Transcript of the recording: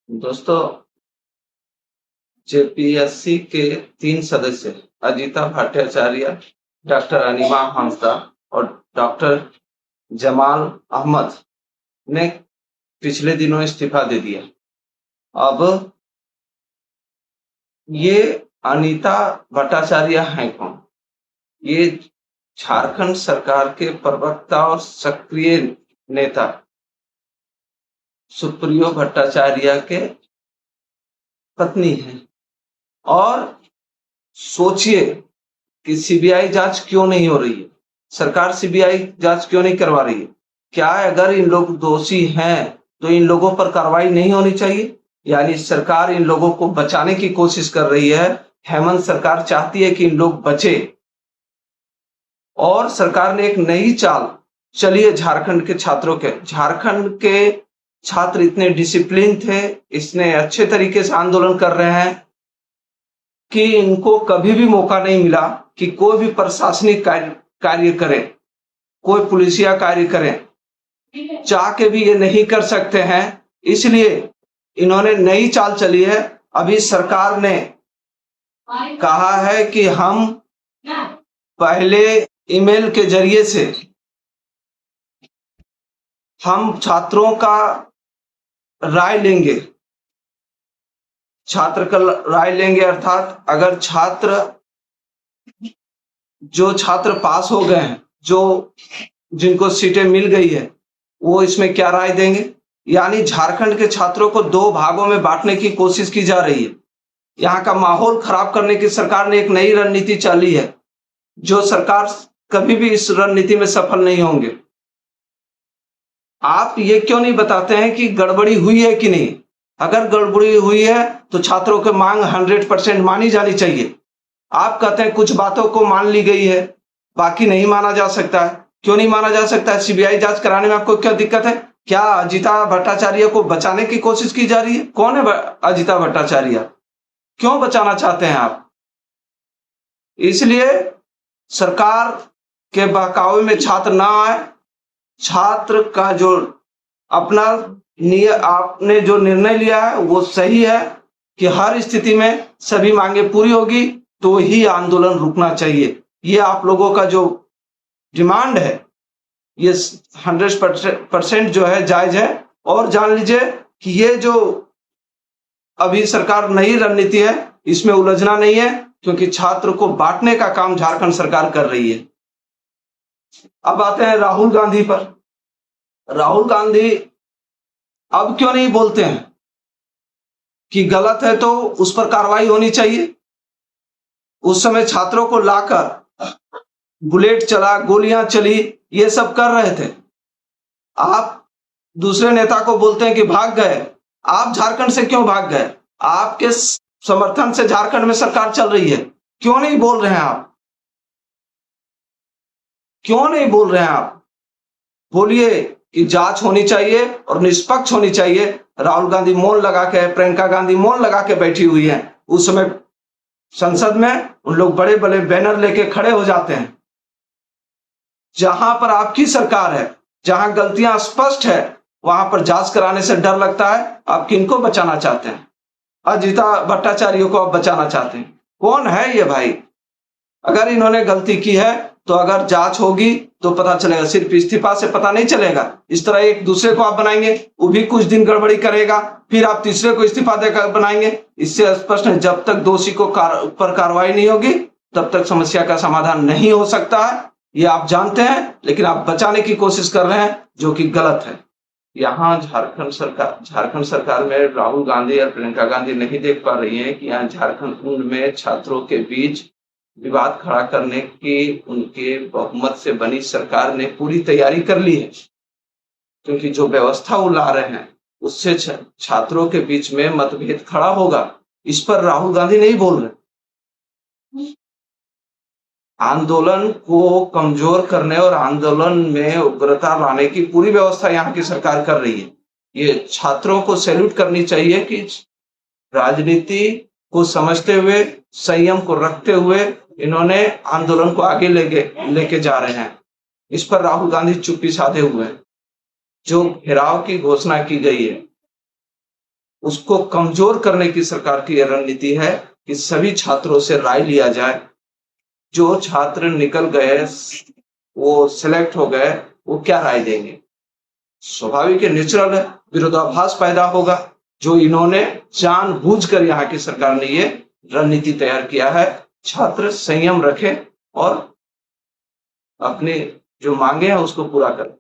दोस्तों, जेपीएससी के 3 सदस्य अजीता भट्टाचार्य, डॉक्टर अनिमा हांसदा और डॉक्टर जमाल अहमद ने पिछले दिनों इस्तीफा दे दिया। अब ये अनीता भट्टाचार्य हैं कौन? ये झारखंड सरकार के प्रवक्ता और सक्रिय नेता सुप्रियो भट्टाचार्य के पत्नी हैं। और सोचिए कि सीबीआई जांच क्यों नहीं हो रही है, सरकार सीबीआई जांच क्यों नहीं करवा रही है? क्या अगर इन लोग दोषी हैं तो इन लोगों पर कार्रवाई नहीं होनी चाहिए? यानी सरकार इन लोगों को बचाने की कोशिश कर रही है। हेमंत सरकार चाहती है कि इन लोग बचे, और सरकार ने एक नई चाल चली है झारखंड के छात्रों के। झारखंड के छात्र इतने डिसिप्लिन थे, इसने अच्छे तरीके से आंदोलन कर रहे हैं कि इनको कभी भी मौका नहीं मिला कि कोई भी प्रशासनिक कार्य करें, कोई पुलिसिया कार्य करें। चाह के भी ये नहीं कर सकते हैं, इसलिए इन्होंने नई चाल चली है। अभी सरकार ने कहा है कि हम पहले ईमेल के जरिए से हम छात्रों का राय लेंगे, छात्र का राय लेंगे। अर्थात अगर जो छात्र पास हो गए हैं, जो जिनको सीटें मिल गई है, वो इसमें क्या राय देंगे। यानी झारखंड के छात्रों को 2 भागों में बांटने की कोशिश की जा रही है। यहाँ का माहौल खराब करने की सरकार ने एक नई रणनीति चली है, जो सरकार कभी भी इस रणनीति में सफल नहीं होंगे। आप ये क्यों नहीं बताते हैं कि गड़बड़ी हुई है कि नहीं? अगर गड़बड़ी हुई है तो छात्रों की मांग 100% मानी जानी चाहिए। आप कहते हैं कुछ बातों को मान ली गई है, बाकी नहीं माना जा सकता है। क्यों नहीं माना जा सकता है? सीबीआई जांच कराने में आपको क्या दिक्कत है? क्या अजीता भट्टाचार्य को बचाने की कोशिश की जा रही है? कौन है अजीता भट्टाचार्य? क्यों बचाना चाहते हैं आप? इसलिए सरकार के बहकावे में छात्र ना आए। छात्र का जो आपने जो निर्णय लिया है वो सही है कि हर स्थिति में सभी मांगे पूरी होगी तो ही आंदोलन रुकना चाहिए। ये आप लोगों का जो डिमांड है ये 100% जो है जायज है। और जान लीजिए कि ये जो अभी सरकार नई रणनीति है इसमें उलझना नहीं है, क्योंकि छात्र को बांटने का काम झारखंड सरकार कर रही है। अब आते हैं राहुल गांधी पर। राहुल गांधी अब क्यों नहीं बोलते हैं कि गलत है तो उस पर कार्रवाई होनी चाहिए? उस समय छात्रों को लाकर बुलेट चला, गोलियां चली, ये सब कर रहे थे। आप दूसरे नेता को बोलते हैं कि भाग गए। आप झारखंड से क्यों भाग गए? आपके समर्थन से झारखंड में सरकार चल रही है, क्यों नहीं बोल रहे हैं आप? क्यों नहीं बोल रहे हैं आप? बोलिए कि जांच होनी चाहिए और निष्पक्ष होनी चाहिए। राहुल गांधी मौन लगा के, प्रियंका गांधी मौन लगा के बैठी हुई है। उस समय संसद में उन लोग बड़े बड़े बैनर लेके खड़े हो जाते हैं। जहां पर आपकी सरकार है, जहां गलतियां स्पष्ट है, वहां पर जांच कराने से डर लगता है। आप किनको बचाना चाहते हैं? अजीता भट्टाचार्य को आप बचाना चाहते हैं? कौन है ये भाई? अगर इन्होंने गलती की है तो अगर जांच होगी तो पता चलेगा, सिर्फ इस्तीफा से पता नहीं चलेगा। इस तरह एक दूसरे को आप बनाएंगे, वो भी कुछ दिन गड़बड़ी करेगा, फिर आप तीसरे को इस्तीफा देकर बनाएंगे। इससे स्पष्ट है जब तक दोषी को पर कार्रवाई नहीं होगी तब तक समस्या का समाधान नहीं हो सकता है। ये आप जानते हैं, लेकिन आप बचाने की कोशिश कर रहे हैं, जो कि गलत है। यहाँ झारखंड सरकार में राहुल गांधी और प्रियंका गांधी नहीं देख पा रही है कि यहाँ झारखंड में छात्रों के बीच विवाद खड़ा करने की उनके बहुमत से बनी सरकार ने पूरी तैयारी कर ली है, क्योंकि जो व्यवस्था वो ला रहे हैं उससे छात्रों के बीच में मतभेद खड़ा होगा। इस पर राहुल गांधी नहीं बोल रहे। आंदोलन को कमजोर करने और आंदोलन में उग्रता लाने की पूरी व्यवस्था यहाँ की सरकार कर रही है। ये छात्रों को सैल्यूट करनी चाहिए कि राजनीति को समझते हुए, संयम को रखते हुए इन्होंने आंदोलन को आगे लेके जा रहे हैं। इस पर राहुल गांधी चुप्पी साधे हुए हैं। जो घेराव की घोषणा की गई है उसको कमजोर करने की सरकार की यह रणनीति है कि सभी छात्रों से राय लिया जाए। जो छात्र निकल गए, वो सिलेक्ट हो गए, वो क्या राय देंगे? स्वाभाविक है, नेचुरल है, विरोधाभास पैदा होगा। जो इन्होंने जानबूझकर यहाँ की सरकार ने ये रणनीति तैयार किया है। छात्र संयम रखें और अपने जो मांगे हैं उसको पूरा करें।